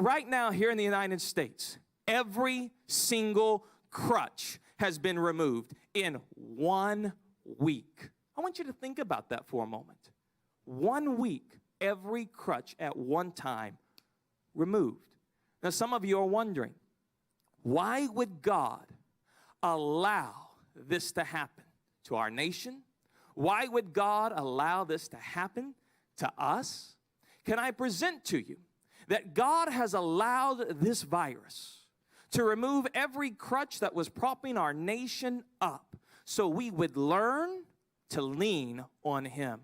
right now here in the United States, every single crutch has been removed in 1 week. I want you to think about that for a moment. 1 week, every crutch at one time removed. Now, some of you are wondering, why would God allow this to happen to our nation? Why would God allow this to happen to us? Can I present to you that God has allowed this virus to remove every crutch that was propping our nation up so we would learn to lean on Him,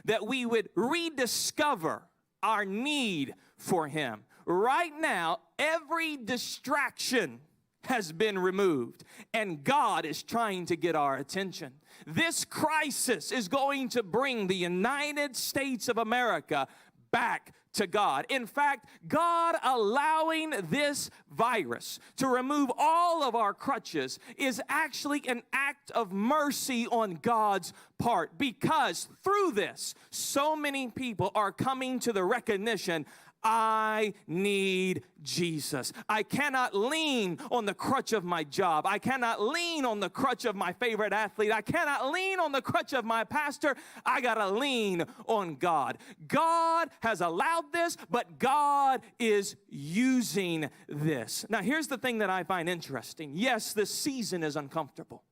that we would rediscover our need for Him. Right now, every distraction has been removed, and God is trying to get our attention. This crisis is going to bring the United States of America back to God. In fact, God allowing this virus to remove all of our crutches is actually an act of mercy on God's part, because through this, so many people are coming to the recognition, I need Jesus. I cannot lean on the crutch of my job. I cannot lean on the crutch of my favorite athlete. I cannot lean on the crutch of my pastor. I got to lean on God. God has allowed this, but God is using this. Now, here's the thing that I find interesting. Yes, this season is uncomfortable.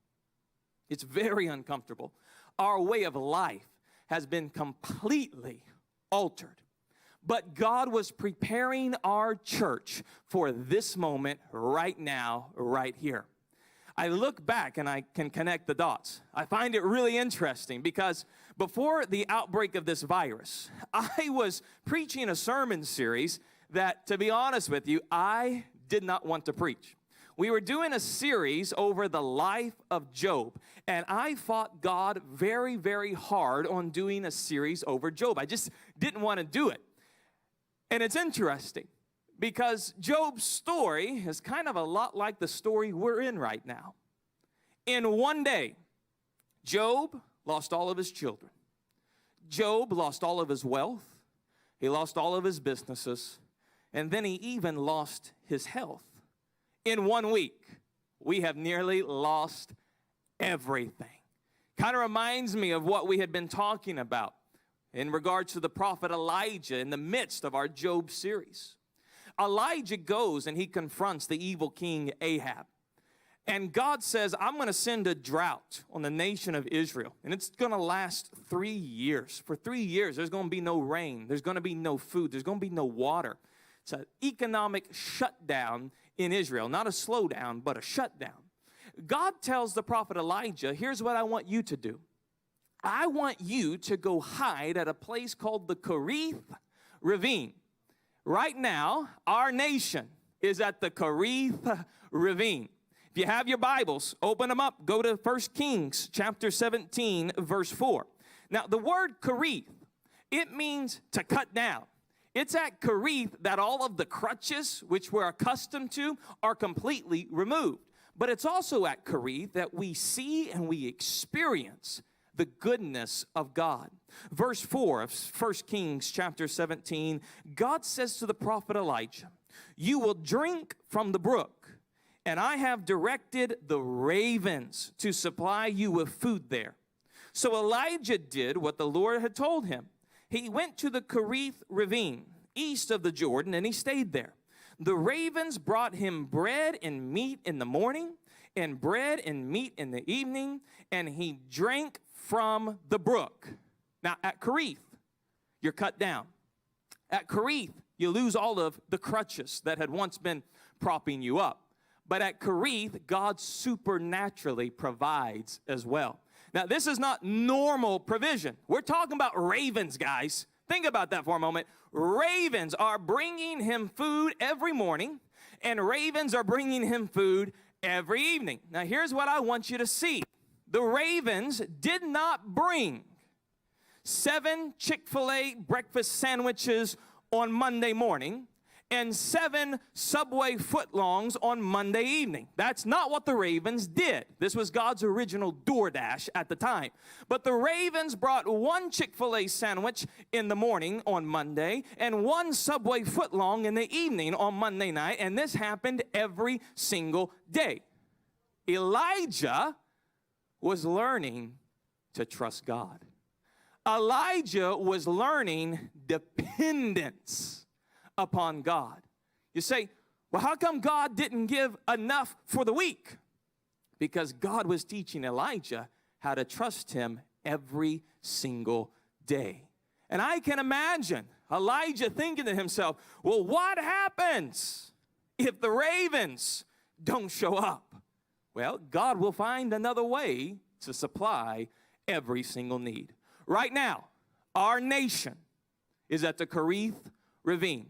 It's very uncomfortable. Our way of life has been completely altered. But God was preparing our church for this moment right now, right here. I look back and I can connect the dots. I find it really interesting because before the outbreak of this virus, I was preaching a sermon series that, to be honest with you, I did not want to preach. We were doing a series over the life of Job, and I fought God very, very hard on doing a series over Job. I just didn't want to do it. And it's interesting because Job's story is kind of a lot like the story we're in right now. In one day, Job lost all of his children. Job lost all of his wealth. He lost all of his businesses. And then he even lost his health. In 1 week, we have nearly lost everything. Kind of reminds me of what we had been talking about in regards to the prophet Elijah in the midst of our Job series. Elijah goes and he confronts the evil king Ahab. And God says, I'm going to send a drought on the nation of Israel. And it's going to last 3 years. For 3 years, there's going to be no rain. There's going to be no food. There's going to be no water. It's an economic shutdown in Israel. Not a slowdown, but a shutdown. God tells the prophet Elijah, here's what I want you to do. I want you to go hide at a place called the Kerith Revine. Right now, our nation is at the Kerith Revine. If you have your Bibles, open them up. Go to 1 Kings chapter 17, verse 4. Now, the word Kerith, it means to cut down. It's at Kerith that all of the crutches, which we're accustomed to, are completely removed. But it's also at Kerith that we see and we experience the goodness of God. Verse 4 of 1 Kings chapter 17, God says to the prophet Elijah, you will drink from the brook, and I have directed the ravens to supply you with food there. So Elijah did what the Lord had told him. He went to the Kerith Revine, east of the Jordan, and he stayed there. The ravens brought him bread and meat in the morning, and bread and meat in the evening, and he drank from the brook. Now, at Kerith, you're cut down. At Kerith, you lose all of the crutches that had once been propping you up. But at Kerith, God supernaturally provides as well. Now, this is not normal provision. We're talking about ravens, guys. Think about that for a moment. Ravens are bringing him food every morning, and ravens are bringing him food every evening. Now, here's what I want you to see. The ravens did not bring 7 Chick-fil-A breakfast sandwiches on Monday morning and 7 Subway footlongs on Monday evening. That's not what the Ravens did. This was God's original DoorDash at the time. But the Ravens brought 1 Chick-fil-A sandwich in the morning on Monday and 1 Subway footlong in the evening on Monday night, and this happened every single day. Elijah was learning to trust God. Elijah was learning dependence upon God. You say, well, how come God didn't give enough for the week? Because God was teaching Elijah how to trust him every single day. And I can imagine Elijah thinking to himself, well, what happens if the ravens don't show up? Well, God will find another way to supply every single need. Right now, our nation is at the Kerith Revine.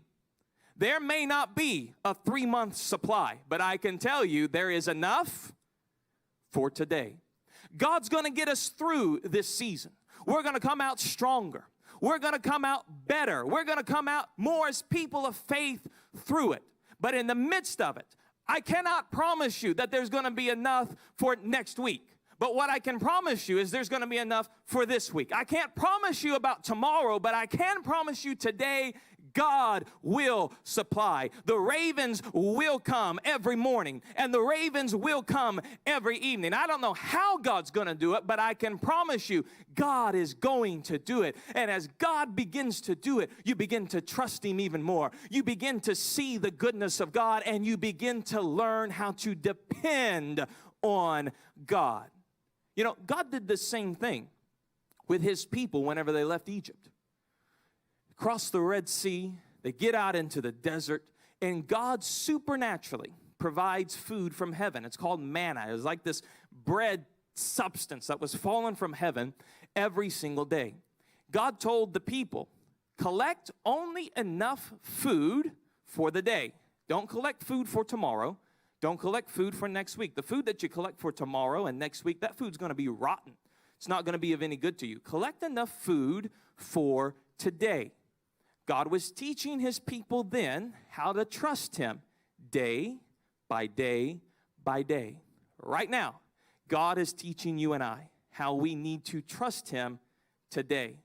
There may not be a 3-month supply, but I can tell you there is enough for today. God's going to get us through this season. We're going to come out stronger. We're going to come out better. We're going to come out more as people of faith through it. But in the midst of it, I cannot promise you that there's going to be enough for next week. But what I can promise you is there's going to be enough for this week. I can't promise you about tomorrow, but I can promise you today, God will supply. The ravens will come every morning, and the ravens will come every evening. I don't know how God's going to do it, but I can promise you, God is going to do it. And as God begins to do it, you begin to trust him even more. You begin to see the goodness of God, and you begin to learn how to depend on God. You know, God did the same thing with his people whenever they left Egypt. Cross the Red Sea, they get out into the desert, and God supernaturally provides food from heaven. It's called manna. It was like this bread substance that was falling from heaven every single day. God told the people, collect only enough food for the day. Don't collect food for tomorrow. Don't collect food for next week. The food that you collect for tomorrow and next week, that food's going to be rotten. It's not going to be of any good to you. Collect enough food for today. God was teaching his people then how to trust him day by day by day. Right now, God is teaching you and I how we need to trust him today.